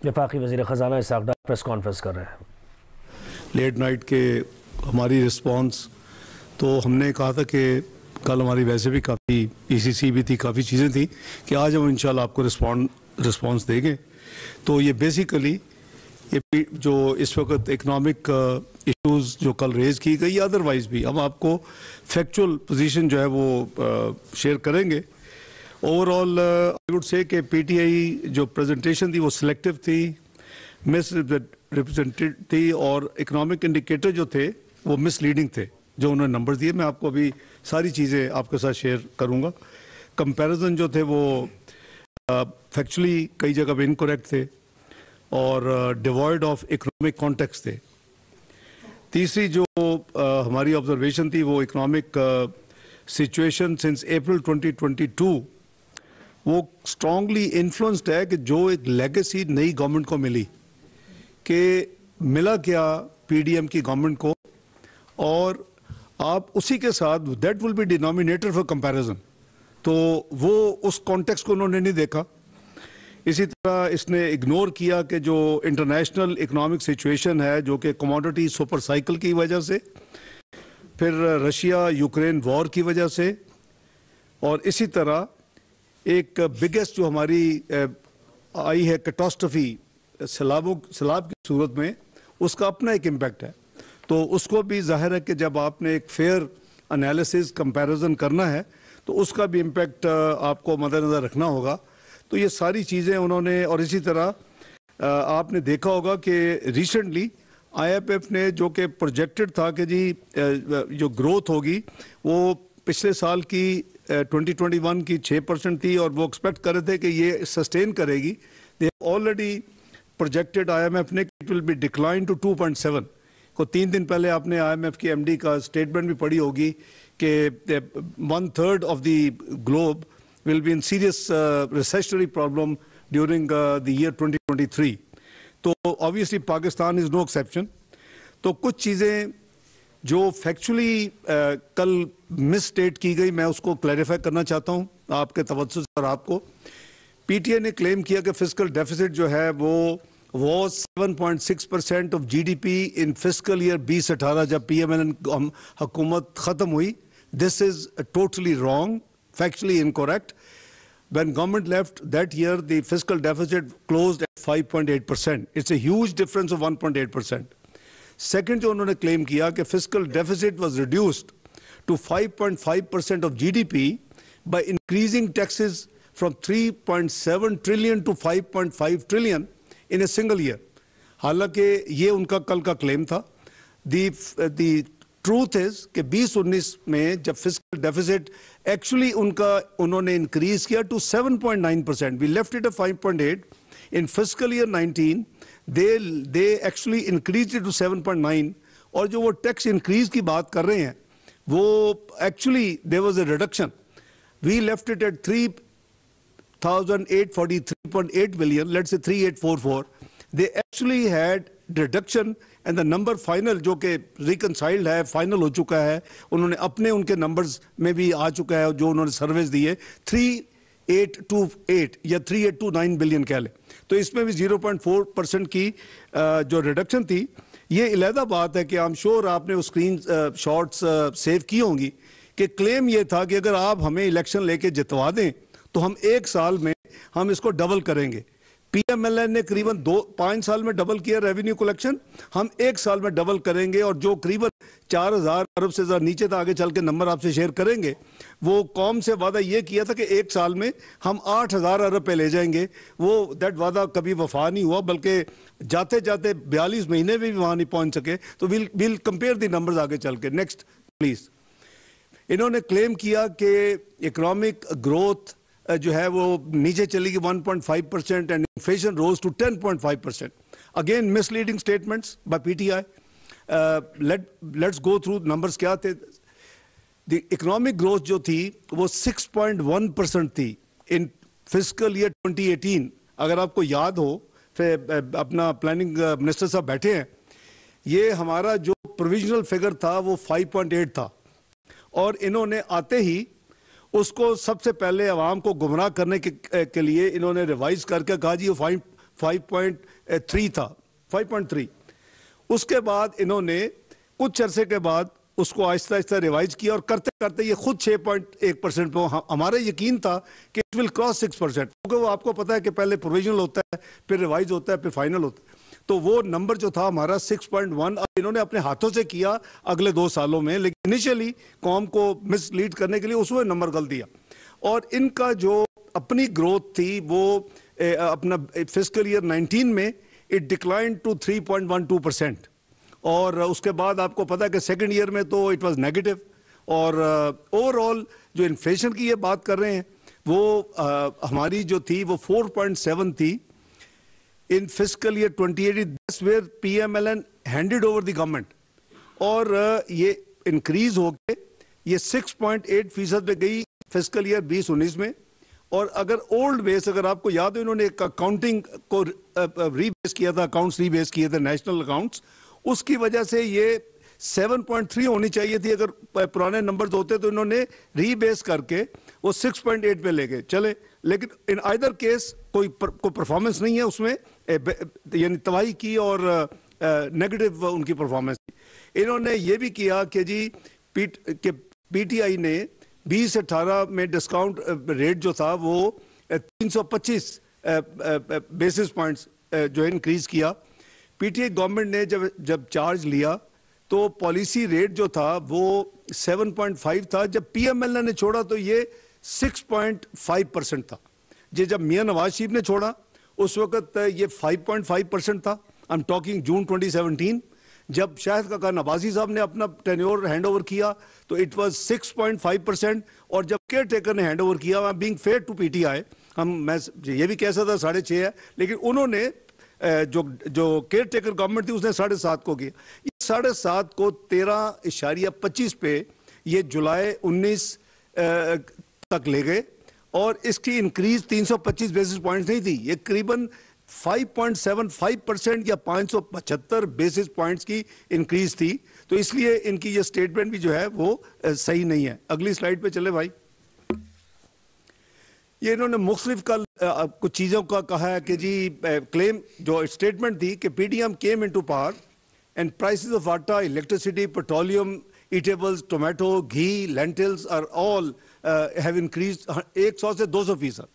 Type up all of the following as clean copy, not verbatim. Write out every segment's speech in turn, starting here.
वफाकी वज़ीर ख़जाना इसहाक़ डार press conference कर रहे हैं। लेट नाइट के हमारी रिस्पांस तो हमने कहा था कि कल हमारी वैसे भी काफ़ी ECC भी थी, काफ़ी चीज़ें थी कि आज हम इंशाल्लाह आपको रिस्पांस देंगे। तो ये बेसिकली ये जो इस वक्त इकनॉमिक इश्यूज़ जो कल रेज़ की गई, अदरवाइज़ भी हम आपको फैक्चुअल पोजीशन जो है वो शेयर करेंगे। ओवरऑल आई वुड से कि PTI जो प्रेजेंटेशन थी वो सिलेक्टिव थी, मिस रिप्रेजेंटेड थी और इकनॉमिक इंडिकेटर जो थे वो मिसलीडिंग थे जो उन्होंने नंबर दिए। मैं आपको अभी सारी चीज़ें आपके साथ शेयर करूंगा। कंपैरिजन जो थे वो फैक्चुअली कई जगह पे इनकरेक्ट थे और डिवॉइड ऑफ इकोनॉमिक कॉन्टेक्स्ट थे। तीसरी जो हमारी ऑब्जर्वेशन थी वो इकोनॉमिक सिचुएशन सिंस अप्रैल 2022 वो स्ट्रांगली इन्फ्लुएंस्ड है कि जो एक लेगेसी नई गवर्नमेंट को मिली कि मिला क्या PDM की गवर्नमेंट को, और आप उसी के साथ that will be denominator for comparison. तो वो उस कॉन्टेक्स्ट को उन्होंने नहीं देखा। इसी तरह इसने इग्नोर किया कि जो इंटरनेशनल इकोनॉमिक सिचुएशन है जो कि कमोडिटी सुपर साइकिल की वजह से, फिर रशिया यूक्रेन वॉर की वजह से, और इसी तरह एक बिगेस्ट जो हमारी आई है कैटास्ट्रफी सैलाब की सूरत में, उसका अपना एक इम्पैक्ट है। तो उसको भी जाहिर है कि जब आपने एक फेयर एनालिसिस कंपैरिजन करना है तो उसका भी इम्पैक्ट आपको मद्देनज़र रखना होगा। तो ये सारी चीज़ें उन्होंने, और इसी तरह आपने देखा होगा कि रिसेंटली IMF ने जो कि प्रोजेक्टेड था कि जी जो ग्रोथ होगी वो पिछले साल की 2021 की 6% थी और वो एक्सपेक्ट कर रहे थे कि ये सस्टेन करेगी। दे ऑलरेडी प्रोजेक्टेड IMF ने it will be decline to 2.7 को 3 दिन पहले आपने IMF की MD का स्टेटमेंट भी पढ़ी होगी कि 1/3 of the globe will be in serious recessionary problem during the year 2023. तो obviously Pakistan is no exception. तो कुछ चीज़ें जो फैक्चुअली कल मिस स्टेट की गई मैं उसको क्लैरिफाई करना चाहता हूँ आपके तवज्जो से। और आपको PTI ने क्लेम किया कि फिस्कल डेफिसिट जो है वो was 7.6% of GDP in fiscal year 2018 जब PMLN हुकूमत ख़त्म हुई। This is totally wrong, factually incorrect. When government left that year, the fiscal deficit closed at 5.8%. It's a huge difference of 1.8%. Second, जो उन्होंने claim किया कि fiscal deficit was reduced to 5.5% of GDP by increasing taxes from 3.7 trillion to 5.5 trillion in a single year. हालांकि ये उनका कल का claim था। The ट्रूथ इज कि 2019 में जब फिस्कल डेफिसिट एक्चुअली उन्होंने इंक्रीज किया to 7.9%, we left it at 5.8 in fiscal year 19 they actually increase it to 7.9। और जो वो टैक्स इंक्रीज की बात कर रहे हैं वो actually there was a reduction, we left it at 3,843.8 billion, let's say 3,844. They actually had reduction and the number final जो कि reconciled है, final हो चुका है, उन्होंने अपने उनके numbers में भी आ चुका है जो उन्होंने सर्विस दिए 3,828 या 3,829 बिलियन कह लें। तो इसमें भी 0.4% की जो रिडक्शन थी। ये अलहदा बात है कि आई एम श्योर आपने वो स्क्रीन शॉट्स सेव की होंगी कि क्लेम ये था कि अगर आप हमें इलेक्शन लेके जितवा दें तो हम 1 साल में हम इसको डबल करेंगे। PMLN ने करीबन 5 साल में डबल किया रेवेन्यू कलेक्शन, हम 1 साल में डबल करेंगे। और जो करीबन 4,000 अरब से ज़्यादा नीचे था, आगे चल के नंबर आपसे शेयर करेंगे, वो कौम से वादा ये किया था कि 1 साल में हम 8,000 अरब पे ले जाएंगे। वो दैट वादा कभी वफा नहीं हुआ, बल्कि जाते जाते 42 महीने में भी वहाँ नहीं पहुँच सके। तो विल कंपेयर द नंबर्स आगे चल के। Next please. इन्होंने क्लेम किया कि इकोनॉमिक ग्रोथ जो है वो नीचे चली गई 1.5% and inflation rose to 10.5%। Again misleading statements by PTI। Let's go through numbers क्या थे। द इकोनॉमिक ग्रोथ जो थी वो 6.1% थी इन फिस्कल ईयर 2018। अगर आपको याद हो, फिर अपना प्लानिंग मिनिस्टर साहब बैठे हैं, ये हमारा जो प्रोविजनल फिगर था वो 5.8 था और इन्होंने आते ही उसको सबसे पहले अवाम को गुमराह करने के लिए इन्होंने रिवाइज करके कहा जी 5.3 था, 5.3। उसके बाद इन्होंने कुछ अरसे के बाद उसको आहिस्ता आहिस्ता रिवाइज किया और करते करते ये खुद 6.1% पे, हमारा यकीन था कि इट विल क्रॉस 6%, क्योंकि वो आपको पता है कि पहले प्रोविजनल होता है, फिर रिवाइज होता है, फिर फाइनल होता है। तो वो नंबर जो था हमारा 6.1 अब इन्होंने अपने हाथों से किया अगले 2 सालों में, लेकिन इनिशियली कौम को मिसलीड करने के लिए उसमें नंबर गलत दिया। और इनका जो अपनी ग्रोथ थी वो अपना फिस्कल ईयर 19 में इट डिक्लाइन टू 3.12%, और उसके बाद आपको पता है कि सेकंड ईयर में तो इट वाज नेगेटिव। और ओवरऑल जो इन्फ्लेशन की ये बात कर रहे हैं वो हमारी जो थी वो 4.7 थी in fiscal year 2018, that's where PMLN handed over the government, और ये इंक्रीज होके ये 6.8% पे गई फिस्कल ईयर 2019 में। और अगर ओल्ड बेस, अगर आपको याद हो, इन्होंने एक अकाउंटिंग को रीबेस किया था, अकाउंट्स रीबेस किए थे, नेशनल अकाउंट्स, उसकी वजह से ये 7.3 होनी चाहिए थी अगर पुराने नंबर्स होते, तो इन्होंने रीबेस करके वो 6.8 पे ले गए चले। लेकिन इन आइदर केस कोई परफॉर्मेंस नहीं है उसमें, यानी तबाही की और नेगेटिव उनकी परफॉर्मेंस थी। इन्होंने ये भी किया कि जी PTI ने 2018 में डिस्काउंट रेट जो था वो 325 बेसिस पॉइंट्स जो है इंक्रीज किया। PTI गवर्नमेंट ने जब चार्ज लिया तो पॉलिसी रेट जो था वो 7.5 था, जब PMLN ने छोड़ा तो ये 6.5% था। ये जब मियां नवाज शरीफ ने छोड़ा उस वक्त ये 5.5% था। आई एम टॉकिंग जून 2017। जब शाहिद काका नवाजी साहब ने अपना टेन्योर हैंड ओवर किया तो इट वाज 6.5%, और जब केयर टेकर ने हैंड ओवर किया, बीइंग फेयर टू PTI, मैं ये भी कह सकता 6.5 है, लेकिन उन्होंने जो केयर टेकर गवर्नमेंट थी उसने 7.5 को किया। ये 7.5 को 13.25 पे ये जुलाई 19 तक ले गए, और इसकी इंक्रीज 325 बेसिस पॉइंट्स नहीं थी, ये करीबन 5.75% या 575 बेसिस पॉइंट्स की इंक्रीज थी। तो इसलिए इनकी ये स्टेटमेंट भी जो है वो सही नहीं है। अगली स्लाइड पे चले भाई। ये इन्होंने मुख्तलिफ कल कुछ चीज़ों का कहा है कि जी क्लेम जो स्टेटमेंट थी कि PDM came into power and prices of atta, electricity, petroleum, eatables, tomato, ghee, lentils are all have increase 100 से 200%।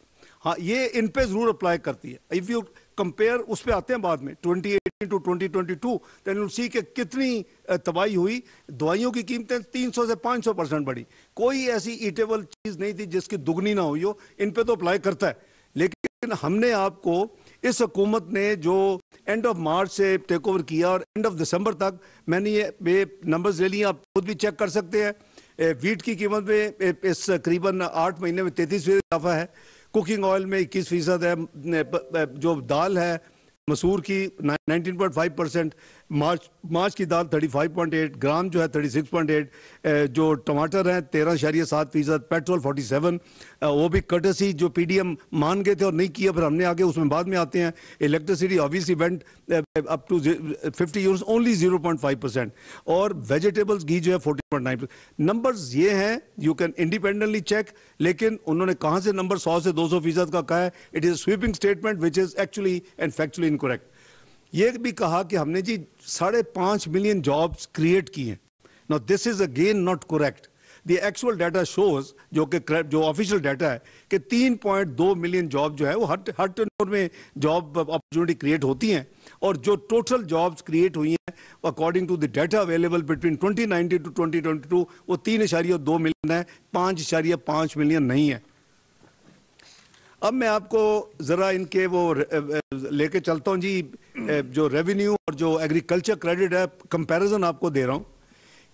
हाँ, ये इन पे जरूर अप्लाई करती है। इफ यू कंपेयर, उस पे आते हैं बाद में, 2018 टू 2022, देन यू सी कि कितनी तबाही हुई। दवाइयों की कीमतें 300 से 500% बढ़ी। कोई ऐसी ईटेबल चीज़ नहीं थी जिसकी दुगनी ना हुई हो। इन पे तो अप्लाई करता है, लेकिन हमने आपको, इस हुकूमत ने जो एंड ऑफ मार्च से टेक ओवर किया और एंड ऑफ दिसंबर तक, मैंने ये नंबर्स ले लिए, आप खुद भी चेक कर सकते हैं। वीट की कीमत में इस करीबन 8 महीने में 33% इजाफा है। कुकिंग ऑयल में 21% है। जो दाल है मसूर की 19.5%, मार्च की दाल 35.8, ग्राम जो है 36.8, जो टमाटर हैं 13.7%, पेट्रोल 47, वो भी कर्टसी जो PDM मान गए थे और नहीं किया, फिर हमने आगे उसमें बाद में आते हैं। Electricity obviously went up to 50 units, only 0.5%, और वेजिटेबल्स घी जो है 14.9%। नंबर्स ये हैं, यू कैन इंडिपेंडेंटली चेक, लेकिन उन्होंने कहाँ से नंबर 100 से 200% का कहा है? It is sweeping statement which is actually and factually incorrect. ये भी कहा कि हमने जी 5.5 मिलियन जॉब्स क्रिएट की हैं। Now this is again not correct. The actual data shows, जो ऑफिशियल डाटा है, कि 3.2 मिलियन जॉब जो है वो हर टर्नओवर में जॉब अपॉर्चुनिटी क्रिएट होती हैं, और जो टोटल जॉब्स क्रिएट हुई हैं according to the data available between 2019 to 2022 वो 3.2 मिलियन है, 5.5 मिलियन नहीं है। अब मैं आपको ज़रा इनके वो लेके चलता हूँ जी, जो रेवेन्यू और जो एग्रीकल्चर क्रेडिट है, कंपैरिजन आपको दे रहा हूँ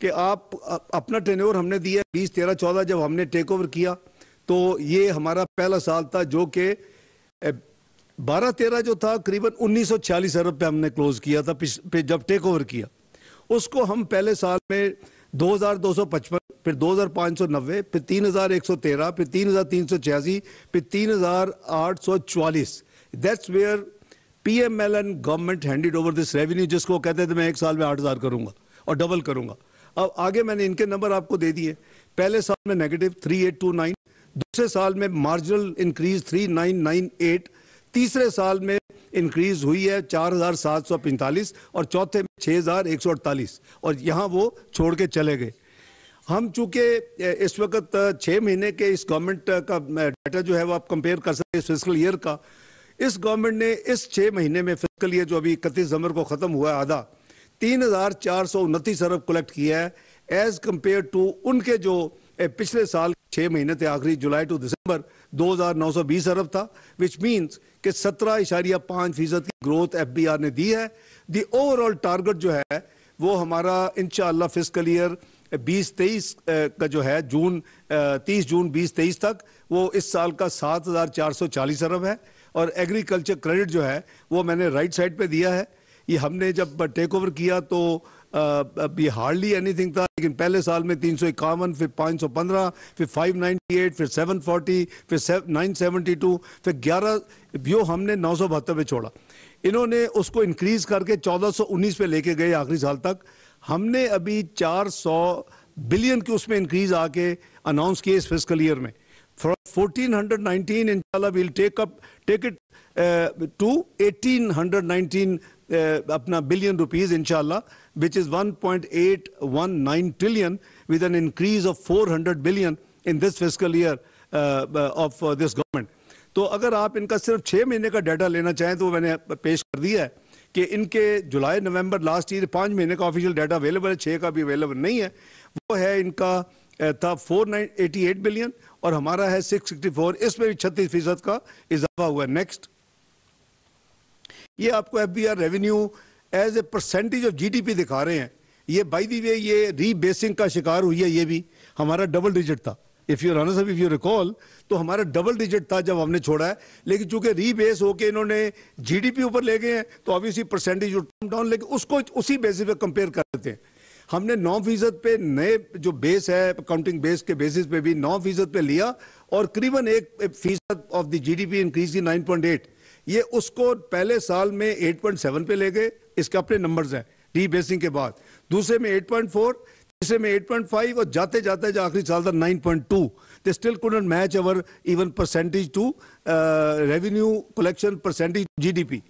कि आप अपना टेन्योर हमने दिया 20, 13, 14 जब हमने टेक ओवर किया, तो ये हमारा पहला साल था, जो कि 12-13 जो था करीबन 1946 अरब पे हमने क्लोज किया था जब टेक ओवर किया। उसको हम पहले साल में 2255, फिर 2590, फिर 3113, फिर 3386, फिर 3844। That's where PMLN government handed over this revenue, जिसको कहते थे मैं एक साल में 8000 करूंगा और डबल करूंगा। अब आगे मैंने इनके नंबर आपको दे दिए। पहले साल में नेगेटिव 3829, दूसरे साल में मार्जिनल इंक्रीज 3998, तीसरे साल में इंक्रीज हुई है 4,745 और चौथे में 6,148 और यहाँ वो छोड़ के चले गए। हम चूंकि इस वक्त 6 महीने के इस गवर्नमेंट का डाटा जो है वो आप कंपेयर कर सकते हैं फिजिकल ईयर का। इस गवर्नमेंट ने इस 6 महीने में फिजिकल ईयर जो अभी 31 दिसंबर को ख़त्म हुआ है आधा 3,429 अरब कलेक्ट किया है एज कंपेयर टू उनके जो पिछले साल 6 महीने थे आखिरी जुलाई टू दिसंबर 2,920 अरब था, विच मीन्स कि 17.5% की ग्रोथ FBR ने दी है। दी ओवरऑल टारगेट जो है वो हमारा इंशाअल्लाह फिजिकल ईयर 2023 का जो है 30 जून 2023 तक वो इस साल का 7,440 अरब है। और एग्रीकल्चर क्रेडिट जो है वो मैंने राइट साइड पे दिया है। ये हमने जब टेक ओवर किया तो ये हार्डली एनीथिंग था, लेकिन पहले साल में 351, फिर 515, फिर 598, फिर 740, फिर 972, फिर 11 जो हमने 972 पे छोड़ा। इन्होंने उसको इंक्रीज करके 1419 पे लेके गए आखिरी साल तक। हमने अभी 400 बिलियन की उसमें इंक्रीज आके अनाउंस किए इस फिजिकल ईयर में। 1419 इंशाल्लाह विल टेक इट टू 1819 अपना बिलियन रुपीज इंशाल्लाह, which is 1.819 trillion with an increase of 400 billion in this fiscal year of this government. तो अगर आप इनका सिर्फ 6 महीने का डाटा लेना चाहें तो मैंने पेश कर दिया है कि इनके जुलाई नवंबर लास्ट ईयर 5 महीने का ऑफिशियल डाटा अवेलेबल है, 6 का भी अवेलेबल नहीं है। वो है इनका था 488 बिलियन और हमारा है 664, इसमें भी 36% का इजाफा हुआ है। नेक्स्ट, ये आपको FBR revenue as a percentage of GDP दिखा रहे हैं। ये बाय द वे ये रीबेसिंग का शिकार हुई है। ये भी हमारा डबल डिजिट था, इफ यू रिकॉल, तो हमारा डबल डिजिट था जब हमने छोड़ा है, लेकिन चूंकि रीबेस होके इन्होंने GDP ऊपर ले गए हैं तो ऑब्वियसली परसेंटेज डाउन, लेकिन उसको उसी बेसिस पे कंपेयर कर देते हैं। हमने 9% पे नए जो बेस है अकाउंटिंग बेस के बेसिस पे भी 9% पे लिया और करीबन 1% ऑफ द GDP इंक्रीज की 9.8। ये उसको पहले साल में 8.7 पे ले गए, इसके अपने नंबर्स हैं रीबेसिंग के बाद। दूसरे में 8.4, तीसरे में 8.5 और जाते जाते जो आखिरी साल था 9.2। They still couldn't match our even percentage to revenue collection percentage GDP।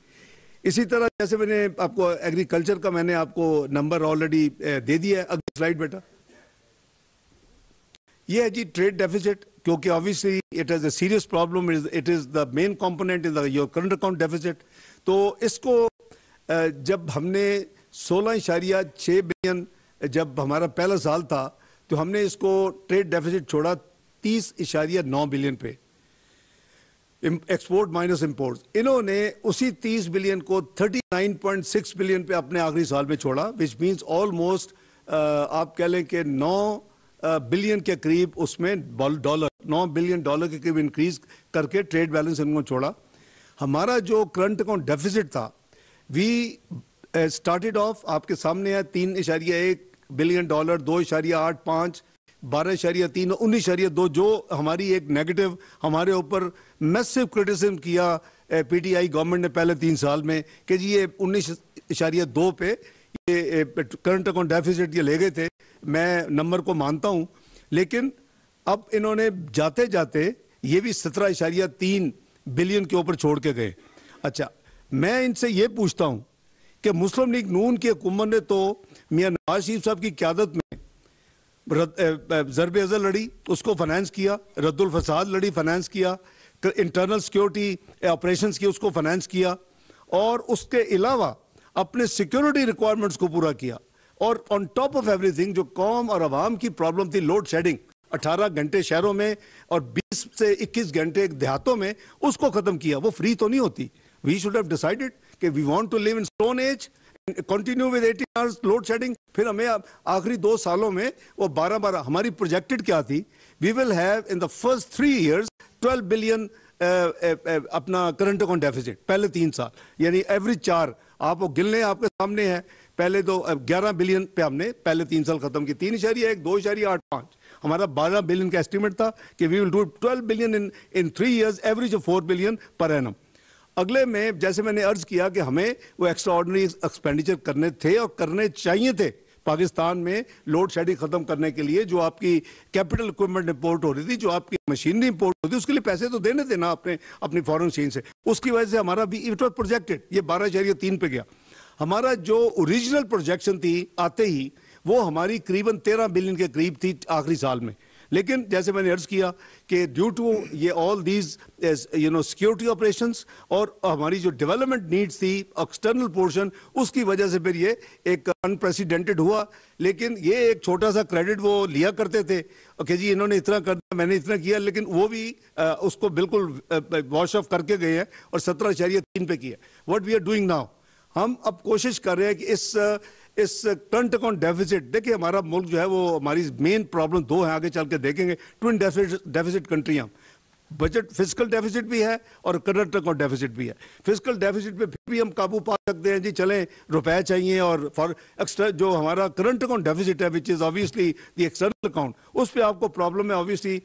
इसी तरह जैसे मैंने आपको एग्रीकल्चर का मैंने आपको नंबर ऑलरेडी दे दिया है। अगली स्लाइड बेटा। ये है जी ट्रेड डेफिसिट, क्योंकि obviously it is a serious problem, it is the main component in your current account deficit. तो इसको जब हमने 16.6 बिलियन जब हमारा पहला साल था तो हमने इसको ट्रेड डेफिसिट छोड़ा 30.9 बिलियन पे, एक्सपोर्ट माइनस इंपोर्ट। इन्होंने उसी 30 बिलियन को 39.6 बिलियन पे अपने आखिरी साल में छोड़ा, विच मीन्स ऑलमोस्ट आप कह लें कि 9 बिलियन के करीब उसमें डॉलर, 9 बिलियन डॉलर के करीब इंक्रीज करके ट्रेड बैलेंस इनको छोड़ा। हमारा जो करंट अकाउंट डेफिसिट था, वी स्टार्टेड ऑफ आपके सामने है 3.1 बिलियन डॉलर, 2.85, 12.3, 19.2, जो हमारी एक नेगेटिव हमारे ऊपर मैसिव क्रिटिसिज्म किया PTI गवर्नमेंट ने पहले 3 साल में कि जी ये 19.2 पे ये करंट अकाउंट डेफिसिट ये ले गए थे। मैं नंबर को मानता हूं, लेकिन अब इन्होंने जाते जाते ये भी 17.3 बिलियन के ऊपर छोड़ के गए। अच्छा, मैं इनसे ये पूछता हूं कि मुस्लिम लीग नून की हुकूमत ने तो मियां नवाज शरीफ साहब की क़यादत में ज़रब अज़ल लड़ी, उसको फाइनेंस किया, रद्दुल फसाद लड़ी, फाइनेंस किया, इंटरनल सिक्योरिटी ऑपरेशंस की, उसको फाइनेंस किया, और उसके अलावा अपने सिक्योरिटी रिक्वायरमेंट्स को पूरा किया। और ऑन टॉप ऑफ एवरीथिंग जो कौम और आवाम की प्रॉब्लम थी, लोड शेडिंग 18 घंटे शहरों में और 20 से 21 घंटे देहातों में, उसको खत्म किया। वो फ्री तो नहीं होती। वी शुड हैव डिसाइडेड कि we want to live in stone age, continue with 18 hours load shedding. फिर हमें आखिरी 2 सालों में वो 12 हमारी प्रोजेक्टेड क्या थी, we will have in the first 3 years 12 billion अपना करंट अकाउंट डेफिसिट पहले 3 साल, यानी एवरेज 4 आप वो गिन लें, आपके सामने है। पहले तो 11 बिलियन पे हमने पहले 3 साल खत्म की, 3.1, 2.85। हमारा 12 बिलियन का एस्टिमेट था कि we will do 12 billion in 3 years, average of 4 billion per annum. अगले में जैसे मैंने अर्ज किया कि हमें वो एक्स्ट्रा ऑर्डिनरी एक्सपेंडिचर करने थे और करने चाहिए थे, पाकिस्तान में लोड शेडिंग खत्म करने के लिए जो आपकी कैपिटल इक्विपमेंट इंपोर्ट हो रही थी, जो आपकी मशीनरी इंपोर्ट होती थी, उसके लिए पैसे तो देने थे ना अपनी फॉरेन एक्सचेंज से। उसकी वजह से हमारा भी इट वॉज प्रोजेक्टेड, ये 12.3 पे गया। हमारा जो ओरिजिनल प्रोजेक्शन थी आते ही वो हमारी करीबन 13 बिलियन के करीब थी आखिरी साल में। लेकिन जैसे मैंने अर्ज किया कि ड्यू टू ये ऑल दीज सिक्योरिटी ऑपरेशंस और हमारी जो डेवलपमेंट नीड्स थी एक्सटर्नल पोर्शन, उसकी वजह से फिर ये एक अनप्रेसिडेंटेड हुआ। लेकिन ये एक छोटा सा क्रेडिट वो लिया करते थे कि जी इन्होंने इतना कर दिया, मैंने इतना किया, लेकिन वो भी उसको बिल्कुल वॉश ऑफ करके गए हैं और 17.3 पे किया। What we are doing now, हम अब कोशिश कर रहे हैं कि इस करंट अकाउंट डेफिसिट, देखिए हमारा मुल्क जो है वो हमारी मेन प्रॉब्लम दो है, आगे चल के देखेंगे। ट्विन डेफिसिट कंट्री हम, बजट फिजिकल डेफिसिट भी है और करंट अकाउंट डेफिसिट भी है। फिजिकल डेफिसिट पे फिर भी हम काबू पा सकते हैं जी, चलें रुपए चाहिए, और फॉर एक्स्ट्रा जो हमारा करंट अकाउंट डेफिसिट है which is obviously the external account, उस पर आपको प्रॉब्लम है। Obviously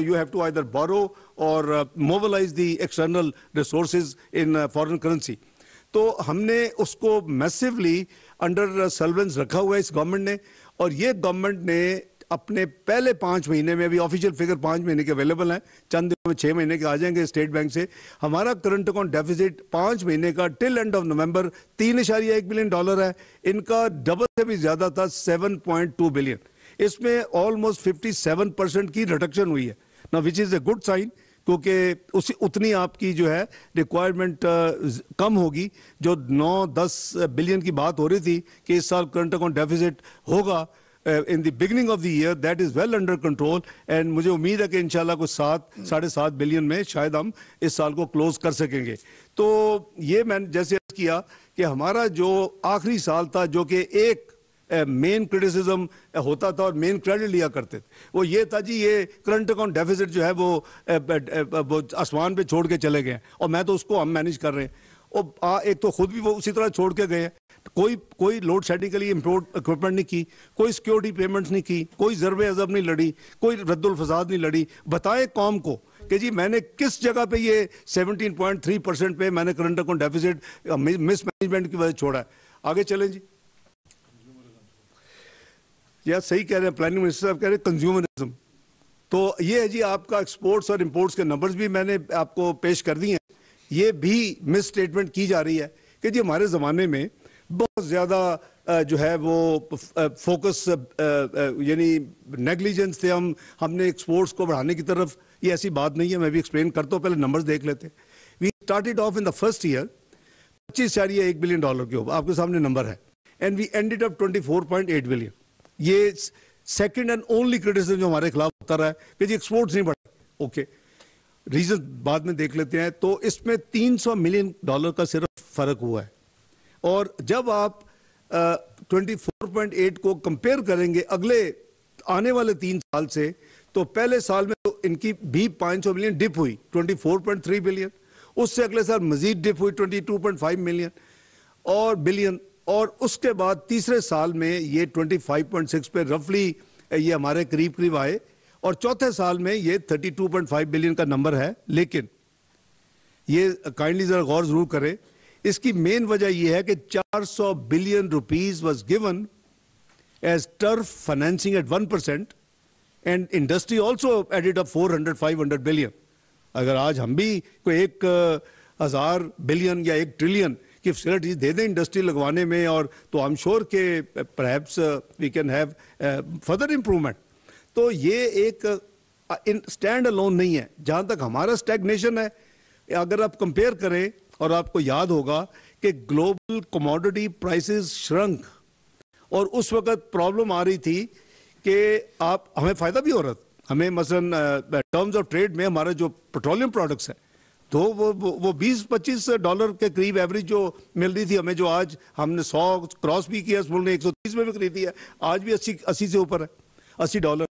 you have to either borrow or mobilize the external resources in foreign currency। तो हमने उसको मैसिवली अंडर सर्वेलेंस रखा हुआ है इस गवर्नमेंट ने। और ये गवर्नमेंट ने अपने पहले 5 महीने में, अभी ऑफिशियल फिगर 5 महीने के अवेलेबल हैं, चंद दिनों में 6 महीने के आ जाएंगे स्टेट बैंक से, हमारा करंट अकाउंट डेफिसिट 5 महीने का till end of November $3.1 billion है। इनका डबल से भी ज्यादा था, 7.2 बिलियन। इसमें ऑलमोस्ट 57% की रिडक्शन हुई है ना, which is a good sign, क्योंकि उतनी आपकी जो है रिक्वायरमेंट कम होगी। जो 9-10 बिलियन की बात हो रही थी कि इस साल करंट अकाउंट डेफिसिट होगा in the beginning of the year, that is well under control. And मुझे उम्मीद है कि इंशाल्लाह कुछ 7-7.5 बिलियन में शायद हम इस साल को क्लोज कर सकेंगे। तो ये मैंने जैसे किया कि हमारा जो आखिरी साल था, जो कि एक मेन क्रिटिसिज्म होता था और मेन क्रेडिट लिया करते थे, वो ये था जी ये करंट अकाउंट डेफिसिट जो है वो आसमान पे छोड़ के चले गए, और मैं तो उसको हम मैनेज कर रहे हैं। और एक तो खुद भी वो उसी तरह छोड़ के गए हैं। कोई लोड शेडिंग के लिए इम्पोर्ट इक्विपमेंट नहीं की, कोई सिक्योरिटी पेमेंट्स नहीं की, कोई ज़रबे अज़ब नहीं लड़ी, कोई रद्दुल फसाद नहीं लड़ी। बताए कौम को कि जी मैंने किस जगह पे ये 17.3% पे मैंने करंट अकाउंट डेफिसिट मिसमैनेजमेंट की वजह छोड़ा है। आगे चलें जी। या सही कह रहे हैं प्लानिंग मिनिस्टर साहब, कह रहे हैं कंज्यूमरिज्म। तो ये है जी आपका एक्सपोर्ट्स और इंपोर्ट्स के नंबर्स भी मैंने आपको पेश कर दिए हैं। ये भी मिस स्टेटमेंट की जा रही है कि जी हमारे ज़माने में बहुत ज़्यादा जो है वो फोकस यानी नेग्लिजेंस थे, हमने एक्सपोर्ट्स को बढ़ाने की तरफ। ये ऐसी बात नहीं है, मैं भी एक्सप्लेन करता हूँ, पहले नंबर्स देख लेते हैं। We started off in the first year $25.1 billion के ऊपर, आपके सामने नंबर है, and we ended up 24.8 billion. ये सेकंड एंड ओनली क्रिटिसिज्म जो हमारे खिलाफ होता रहा है कि जी एक्सपोर्ट्स नहीं बढ़े। ओके, रीजन बाद में देख लेते हैं। तो इसमें $300 मिलियन का सिर्फ फर्क हुआ है। और जब आप 24.8 को कंपेयर करेंगे अगले आने वाले 3 साल से, तो पहले साल में तो इनकी भी 500 मिलियन डिप हुई, 24.3 बिलियन। उससे अगले साल मजीद डिप हुई 22.5 मिलियन और बिलियन, और उसके बाद तीसरे साल में ये 25.6 पे रफली ये हमारे करीब करीब आए, और चौथे साल में ये 32.5 बिलियन का नंबर है। लेकिन ये काइंडली जरा गौर जरूर करें, इसकी मेन वजह यह है कि 400 billion rupees was given as turf financing at 1%, and industry also added up 400-500 billion. अगर आज हम भी कोई 1,000 बिलियन या 1 ट्रिलियन की फैसिलिटीज दे दें इंडस्ट्री लगवाने में, और तो आई एम श्योर के perhaps we can have further improvement. तो ये एक स्टैंड अलोन नहीं है। जहां तक हमारा स्टैग्नेशन है, अगर आप कंपेयर करें, और आपको याद होगा कि ग्लोबल कमोडिटी प्राइसेस श्रंक, और उस वक्त प्रॉब्लम आ रही थी कि हमें फायदा भी हो रहा था। हमें मसलन टर्म्स ऑफ ट्रेड में हमारा जो पेट्रोलियम प्रोडक्ट्स है, तो वो $20-25 के करीब एवरेज जो मिल रही थी हमें, जो आज हमने 100 क्रॉस भी किया, बोलने 130 में भी खरीदी है, आज भी 80 से ऊपर है, $80।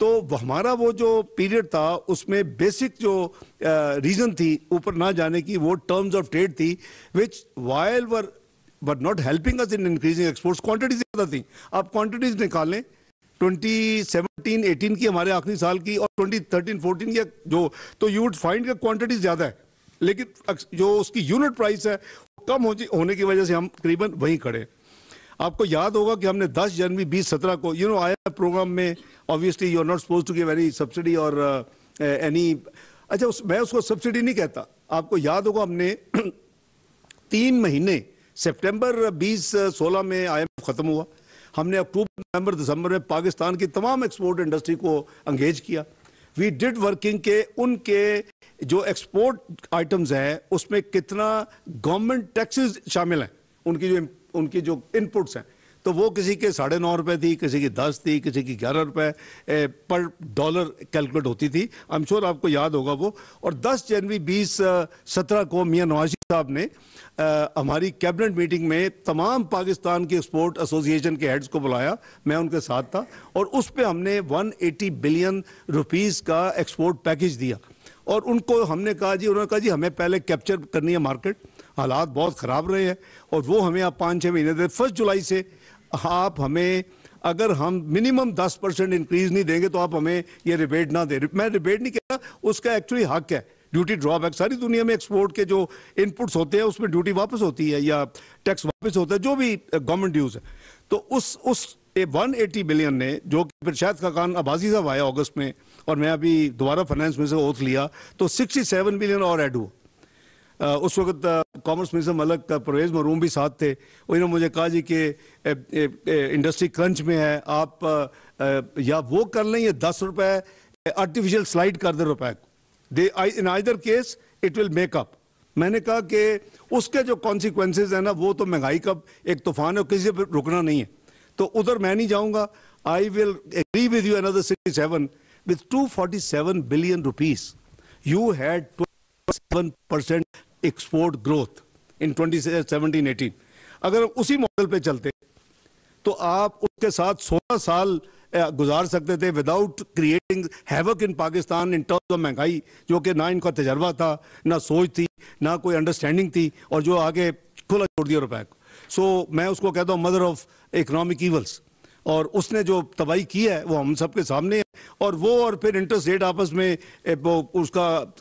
तो हमारा वो जो पीरियड था उसमें बेसिक जो रीजन थी ऊपर ना जाने की, वो टर्म्स ऑफ ट्रेड थी, which while were not helping us in increasing exports. Quantities ज्यादा थी, आप क्वांटिटीज निकालें 2017-18 की हमारे आखिरी साल की और 2013-14 की जो, तो यू वुड फाइंड का क्वांटिटीज ज्यादा है, लेकिन जो उसकी यूनिट प्राइस है वो कम होने की वजह से हम करीबन वहीं खड़े। आपको याद होगा कि हमने 10 जनवरी 2017 को आया प्रोग्राम में, obviously you are not suppose to give any subsidy और एनी, अच्छा मैं उसको सब्सिडी नहीं कहता। आपको याद होगा हमने 3 महीने सितंबर 2016 में IMF खत्म हुआ, हमने अक्टूबर नवंबर दिसंबर में पाकिस्तान की तमाम एक्सपोर्ट इंडस्ट्री को एंगेज किया। वी डिड वर्किंग के उनके जो एक्सपोर्ट आइटम्स हैं उसमें कितना गवर्नमेंट टैक्सेस शामिल हैं, उनकी जो इनपुट्स हैं, तो वो किसी के 9.5 रुपए थी, किसी की 10 थी, किसी की 11 रुपए पर डॉलर कैलकुलेट होती थी। आई एम श्योर आपको याद होगा वो। और 10 जनवरी 2017 को मियां नवाज साहब ने हमारी कैबिनेट मीटिंग में तमाम पाकिस्तान की एक्सपोर्ट एसोसिएशन के हेड्स को बुलाया, मैं उनके साथ था, और उस पे हमने 180 बिलियन रुपीस का एक्सपोर्ट पैकेज दिया। और उनको हमने कहा जी, उन्होंने कहा जी हमें पहले कैप्चर करनी है मार्केट, हालात बहुत ख़राब रहे हैं और वो हमें आप 5-6 महीने दे। 1 जुलाई से आप हमें, अगर हम मिनिमम 10% इंक्रीज नहीं देंगे तो आप हमें ये रिबेट ना दे। मैं रिबेट नहीं कह रहा, उसका एक्चुअली हक है, ड्यूटी ड्रॉबैक। सारी दुनिया में एक्सपोर्ट के जो इनपुट्स होते हैं उसमें ड्यूटी वापस होती है या टैक्स वापस होता है, जो भी गवर्नमेंट ड्यूज है। तो उस 180 बिलियन ने, जो कि फिर शायद खाकान अब्बासी साहब आया अगस्त में और मैं अभी दोबारा फाइनेंस में से ओथ लिया, तो 67 बिलियन और ऐड हुआ। उस वक्त कॉमर्स मिनिस्टर मलक परवेज मरूम भी साथ थे। उन्होंने मुझे कहा जी कि इंडस्ट्री क्रंच में है, आप या वो कर लें या 10 रुपए आर्टिफिशियल स्लाइड कर दे रुपए को, in either case it will make up. मैंने कहा कि उसके जो कॉन्सिक्वेंसेज है ना, वो तो महंगाई का एक तूफान है और किसी पे रुकना नहीं है, तो उधर मैं नहीं जाऊंगा। I will agree with you another 67 with 247 billion rupees you had 27% export growth in 2017-18। अगर उसी मॉडल पे चलते तो आप उसके साथ 16 साल गुजार सकते थे without creating havoc in Pakistan in terms of महंगाई, जो कि ना इनका तजर्बा था, ना सोच थी, ना कोई अंडरस्टैंडिंग थी, और जो आगे खुला छोड़ दिया रुपए को। सो मैं उसको कहता हूँ मदर ऑफ इकोनॉमिक इवल्स, और उसने जो तबाही की है वो हम सबके सामने है। और वो और फिर इंटरेस्ट रेट आपस में वो उसका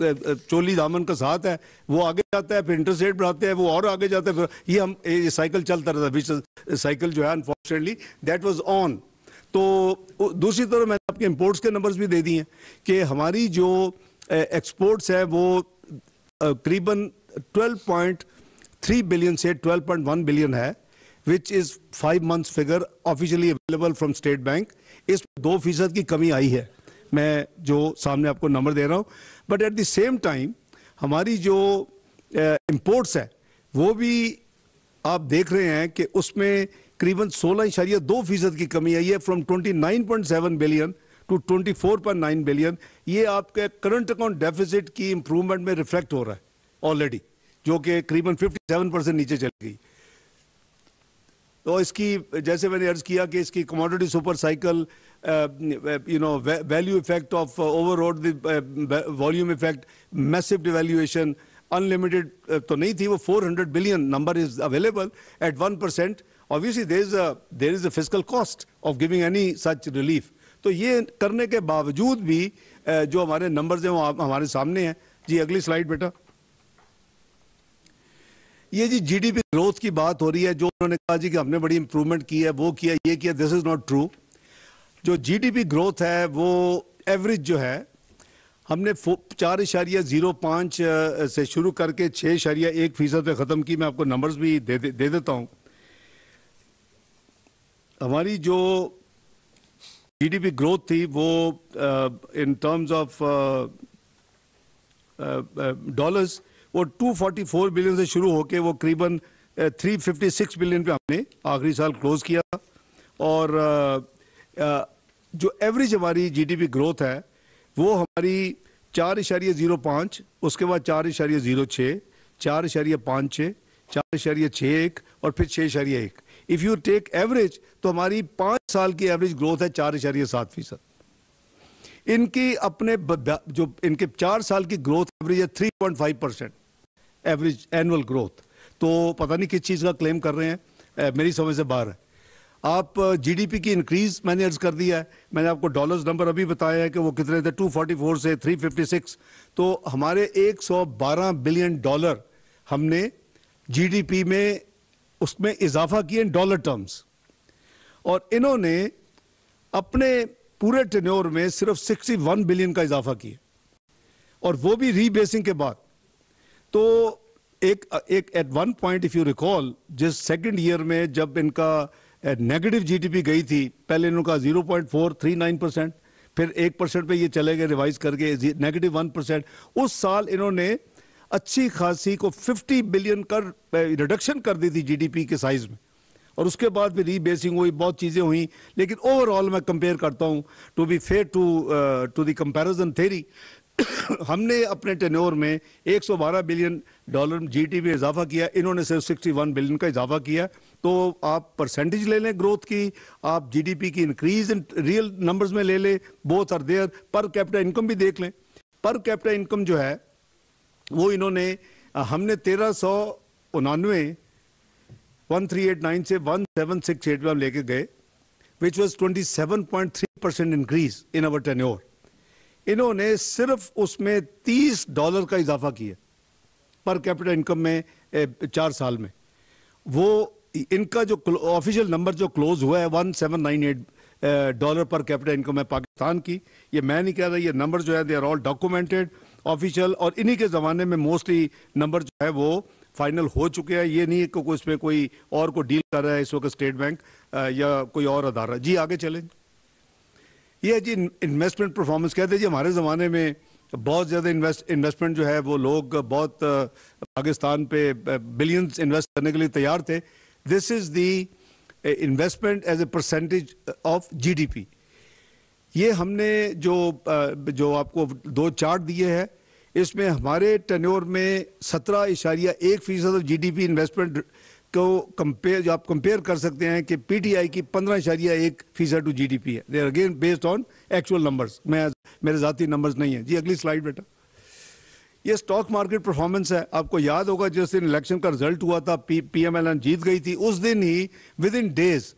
चोली दामन का साथ है, वो आगे जाता है, फिर इंटरेस्ट रेट बढ़ाते हैं, वो और आगे जाता है, फिर ये हम ये साइकिल चलता रहता है। बीच साइकिल जो है अनफॉर्चुनेटली दैट वाज ऑन। तो दूसरी तरफ मैंने आपके इंपोर्ट्स के नंबर्स भी दे दिए हैं कि हमारी जो एक्सपोर्ट्स है वो करीबन 12.3 बिलियन से 12.1 बिलियन है, which is 5 months figure officially available from State Bank। इस 2% की कमी आई है, मैं जो सामने आपको नंबर दे रहा हूँ। But at the same time हमारी जो इंपोर्ट्स है वो भी आप देख रहे हैं कि उसमें करीबन 16.2% की कमी आई है, फ्रॉम 29.7 बिलियन टू 24.9 बिलियन। ये आपके करंट अकाउंट डेफिसिट की इंप्रूवमेंट में रिफ्लेक्ट हो रहा है ऑलरेडी, जो कि करीबन 57% नीचे चली गई। तो इसकी, जैसे मैंने अर्ज किया कि इसकी commodity super cycle, value effect of overall the volume effect, massive devaluation, unlimited तो नहीं थी वो। 400 billion number is available at 1%। Obviously there is a fiscal cost of giving any such relief. तो ये करने के बावजूद भी जो हमारे नंबर्स हैं वो हमारे सामने हैं। जी अगली स्लाइड बेटा। ये जी जीडीपी ग्रोथ की बात हो रही है, जो उन्होंने कहा जी कि हमने बड़ी इंप्रूवमेंट की है, वो किया, ये किया, दिस इज नॉट ट्रू। जो जीडीपी ग्रोथ है वो एवरेज जो है हमने 4.05 से शुरू करके 6.1% पे ख़त्म की। मैं आपको नंबर्स भी दे देता हूँ। हमारी जो जीडीपी ग्रोथ थी वो इन टर्म्स ऑफ डॉलर्स वो 244 बिलियन से शुरू होके वो करीबन 356 बिलियन पे हमने आखिरी साल क्लोज किया। और जो एवरेज हमारी जीडीपी ग्रोथ है वो हमारी 4.05, उसके बाद 4.06, 4.56, 4.61 और फिर 6.1। इफ यू टेक एवरेज तो हमारी 5 साल की एवरेज ग्रोथ है 4.7%। इनकी अपने जो इनके 4 साल की ग्रोथ एवरेज है 3.5% एवरेज एनुअल ग्रोथ। तो पता नहीं किस चीज़ का क्लेम कर रहे हैं, मेरी समझ से बाहर है। आप जीडीपी की इंक्रीज मैंने अर्ज कर दिया है, मैंने आपको डॉलर्स नंबर अभी बताया है कि वो कितने थे, 244 से 356। तो हमारे 112 बिलियन डॉलर हमने जीडीपी में उसमें इजाफा किए इन डॉलर टर्म्स। और इन्होंने अपने पूरे टेन्योर में सिर्फ 61 बिलियन का इजाफा किया, और वो भी रीबेसिंग के बाद। तो एक eight one point if you recall, जिस सेकंड ईयर में जब इनका नेगेटिव जीडीपी गई थी, पहले इनका 0.439%, फिर 1% पे ये चले गए रिवाइज करके -1%। उस साल इन्होंने अच्छी खासी को 50 बिलियन कर रिडक्शन कर दी थी जीडीपी के साइज में, और उसके बाद भी रीबेसिंग हुई, बहुत चीज़ें हुई। लेकिन ओवरऑल मैं कंपेयर करता हूँ, to be fair to the comparison theory, हमने अपने टेन्योर में 112 बिलियन डॉलर जीडीपी में इजाफा किया, इन्होंने सिर्फ 61 बिलियन का इजाफा किया। तो आप परसेंटेज ले लें ग्रोथ की, आप जीडीपी की इंक्रीज इन रियल नंबर्स में ले लें, both are there. Per capita income भी देख लें, पर कैपिटा इनकम जो है वो इन्होंने, हमने 1399 1389 से 1768 में हम लेके गए, which was 27.3% increase in our tenure. इन्होंने सिर्फ उसमें $30 का इजाफा किया पर कैपिटा इनकम में 4 साल में। वो इनका जो ऑफिशियल नंबर जो क्लोज हुआ है $1798 पर कैपिटा इनकम है पाकिस्तान की। ये मैं नहीं कह रहा, ये नंबर जो है they are all documented official, और इन्हीं के ज़माने में मोस्टली नंबर जो है वो फाइनल हो चुके हैं। ये नहीं है कि इसमें कोई और को डील कर रहा है इस वक्त स्टेट बैंक या कोई और अदारा। जी आगे चलें। ये जी इन्वेस्टमेंट परफॉर्मेंस कहते हैं जी, हमारे ज़माने में बहुत ज़्यादा इन्वेस्टमेंट जो है वो लोग बहुत पाकिस्तान पे बिलियंस इन्वेस्ट करने के लिए तैयार थे। This is the investment as a percentage of GDP. ये हमने जो आपको 2 चार्ट दिए हैं, इसमें हमारे टेन्योर में 17.1% ऑफ जीडीपी इन्वेस्टमेंट को जो आप कंपेयर कर सकते हैं कि पीटीआई की 15.1% टू जीडीपी है। They are again based on actual numbers, मेरे ज़ाती नंबर्स नहीं है। जी अगली स्लाइड बेटा। ये स्टॉक मार्केट परफॉर्मेंस है। आपको याद होगा जिस दिन इलेक्शन का रिजल्ट हुआ था, पीएमएलएन जीत गई थी, उस दिन ही विद इन डेज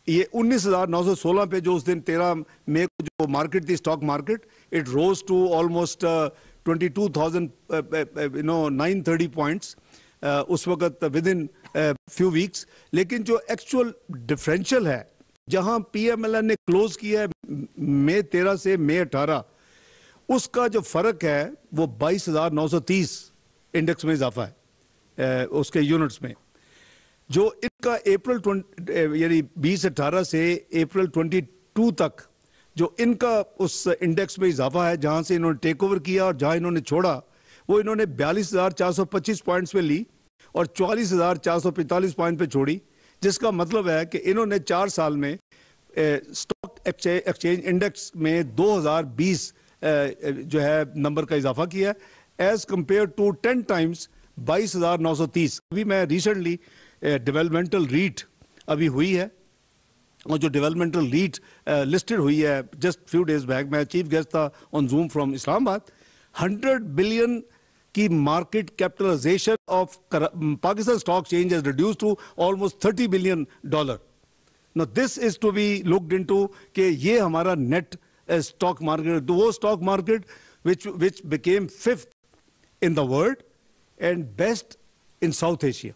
ये 19,916 पे, जो उस दिन 13 मई को जो मार्केट थी stock market, it rose to almost 22,930 points उस वक्त विद इन फ्यू वीक्स। लेकिन जो एक्चुअल डिफरेंशियल है, जहां पीएमएलएन ने क्लोज किया है मई 13 से मई 18, उसका जो फर्क है वो 22,930 इंडेक्स में इजाफा है उसके यूनिट्स में। जो इनका अप्रैल 2018 से अप्रैल 22 तक जो इनका उस इंडेक्स में इजाफा है, जहां से इन्होंने टेक ओवर किया और जहां इन्होंने छोड़ा, वो इन्होंने 42,425 पॉइंट्स पे ली और 44,445 पॉइंट पे छोड़ी। जिसका मतलब है कि इन्होंने 4 साल में स्टॉक एक्सचेंज इंडेक्स में 2020 जो है नंबर का इजाफा किया एज कंपेयर टू 10 टाइम्स 22,930। अभी मैं रिसेंटली डेवलपमेंटल रीट अभी हुई है, और जो डेवलपमेंटल रीट लिस्टेड हुई है जस्ट फ्यू डेज बैक, मैं चीफ गेस्ट था on Zoom from Islamabad. 100 billion की market capitalisation of Pakistan stock exchange has reduced to almost $30 billion. Now this is to be looked into कि ये हमारा नेट स्टॉक मार्केट, वो stock market which became 5th in the world and best in South Asia.